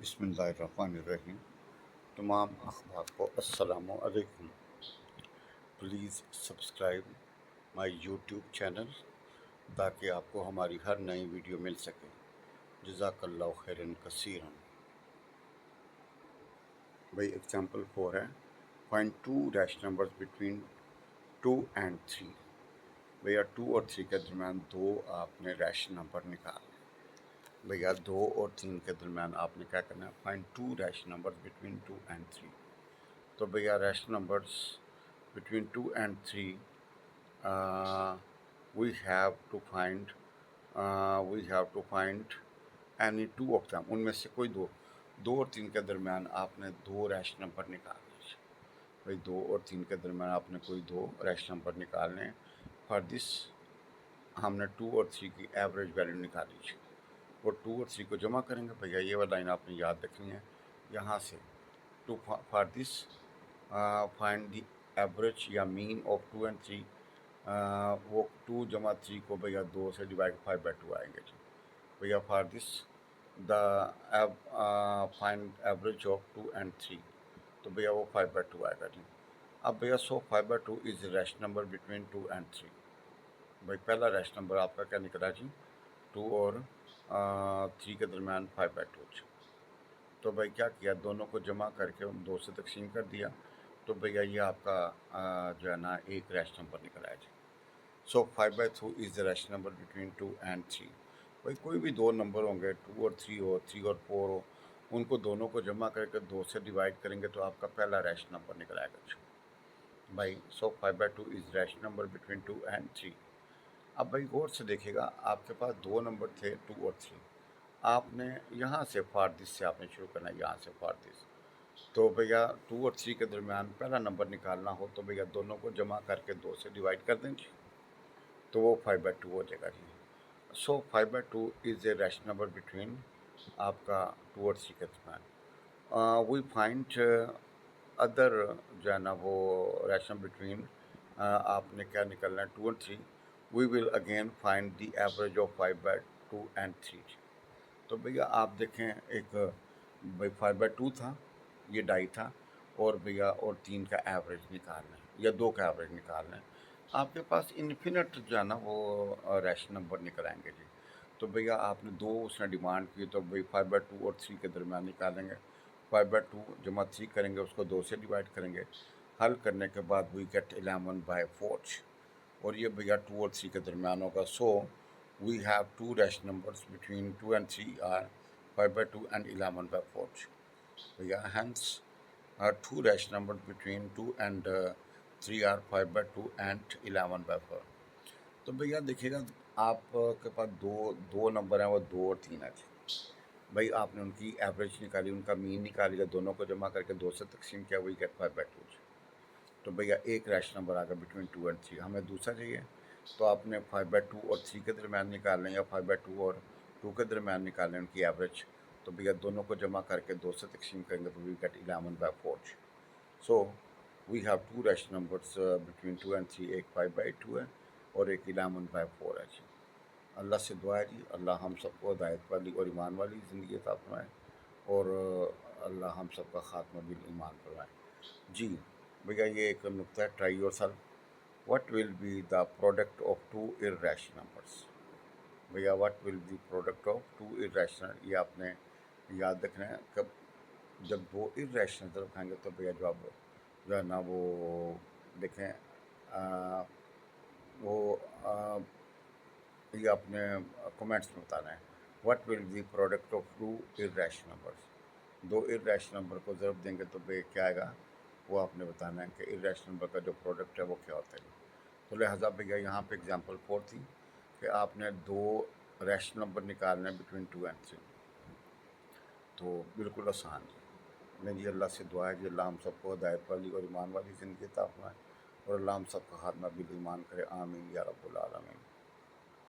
बिस्मिल्लाहिर्रहमानिर्रहीम। तमाम अहबाब को अस्सलामु अलैकुम। Please subscribe my YouTube channel ताकि आपको हमारी हर नई वीडियो मिल सके। जज़ाकल्लाहु खैरन कसीरन। भाई एग्जांपल 4 है, find two rational numbers between 2 and 3। भैया 2 और 3 के दरमियान दो आपने रैश नंबर निकालने। भैया 2 और 3 के दरमियान आपने क्या करना है, find two rational numbers between 2 and 3। तो भैया rational numbers between 2 and 3, we have to find any two of them। उनमें से कोई दो और 3 के दरमियान आपने दो रैश नंबर निकालने हैं। भाई 2 और 3 के दरमियान आपने कोई दो रैश नंबर निकालने हैं। फॉर दिस हमने 2 और 3 की एवरेज वैल्यू निकाली है और 2 और 3 को जमा करेंगे। भैया ये वाला लाइन आपने याद रखनी है। यहाँ से to for this find the average या मीन ऑफ 2 and 3। वो 2 जमा 3 को भैया 2 से डिवाइड 5/2 आएंगे जी। भैया for this the find average of 2 and 3, तो भैया वो 5/2 आएगा जी। अब भैया 5/2 is rash number between 2 and 3। भाई पहला रैश नंबर आपका क्या निकला जी, 2 और 3 के दरमियान 5/2। तो भाई क्या किया, दोनों को जमा करके 2 से तकसीम कर दिया। तो भैया ये आपका जो है ना एक रैश नंबर निकल आया जी। सो 5/2 is the rash number between 2 and 3। भाई कोई भी दो नंबर होंगे, 2 और 3 हो, 3 और 4 हो, उनको दोनों को जमा करके 2 से डिवाइड करेंगे तो आपका पहला रैश नंबर निकल आएगा जी। भाई 5/2 is rash number between 2 and 3। अब भाई गौर से देखिएगा, आपके पास दो नंबर थे 2 और 3। आपने यहाँ से फॉर दिस से आपने शुरू करना है, यहाँ से फॉर दिस। तो भैया 2 और 3 के दरमियान पहला नंबर निकालना हो तो भैया दोनों को जमा करके 2 से डिवाइड कर देंगे तो वो 5/2 हो जाएगा जी। सो 5/2 is a rash number between आपका 2 और 3 के दरमियान। वी फाइंड अदर जो है ना वो रैश नंबर बिटवीन आपने क्या निकलना है 2 और 3। We will again find the average of 5/2 and 3। तो भैया आप देखें, एक भाई 5/2 था, ये डाई था, और भैया और 3 का एवरेज निकालना है या 2 का एवरेज निकालना है। आपके पास इन्फिनिट जो है ना वो रैश नंबर निकल आएंगे जी। तो भैया आपने दो उसने डिमांड की, तो भाई 5/2 और 3 के दरमियान निकालेंगे। 5/2 जमा 3 करेंगे, उसको 2 से डिवाइड करेंगे। हल करने के बाद वी गेट 11/4 और ये भैया 2 और 3 के दरमियान होगा। सो we have two rash numbers between 2 and 3 are 5/2 and 11/4। Yeah, hence two rash numbers between 2 and 3 are 5/2 and 11/4। तो भैया देखिएगा, आपके पास दो दो नंबर हैं, वो 2 और 3 है। भाई आपने उनकी एवरेज निकाली, उनका मीन निकालिएगा, दोनों को जमा करके 2 से तकसीम किया, वही गेट 5/2। तो भैया एक रैश नंबर आ गया बिटवीन 2 and 3। हमें दूसरा चाहिए, तो आपने 5/2 और 3 के दरमियान निकाल लें या 5/2 और 2 के दरमियान निकाल लें उनकी एवरेज। तो भैया दोनों को जमा करके 2 से तकसीम करेंगे तो we get 11/4। So we have two rational numbers between 2 and 3। एक 5/2 है और एक 11/4 है जी। अल्लाह से दुआ है जी, अल्लाह हम सबको हिदायत वाली और ईमान वाली ज़िंदगी अता फरमाए और अल्लाह हम सबका खात्मा बिल ईमान फरमाए जी। भैया ये एक नुक्ता है, try yourself. What will be the product of two irrational numbers. भैया what will be product of two irrational, ये आपने याद रखना है। कब जब वो इर्रेशनल तरफ खाएंगे तो भैया जो है ना वो देखें वो ये आपने कमेंट्स में बताना है। What will be product of two irrational numbers. दो इर्रेशनल नंबर को ज़रूर देंगे तो भैया क्या आएगा, वो आपने बताना है कि इर्रेशनल नंबर का जो प्रोडक्ट है वो क्या होता है। तो लिहाजा भैया यहाँ पे एग्जांपल 4 थी कि आपने दो रैशनल नंबर निकालने हैं बिटवीन 2 and 3। तो बिल्कुल आसान है। मेरी अल्लाह से दुआ है कि अल्लाह हम सबको हिदायत वाली और ईमान वाली ज़िंदगी अता फरमाए और अल्लाह हम सबका खात्मा बिल ईमान करे। आमीन या रब्बुल आलमीन।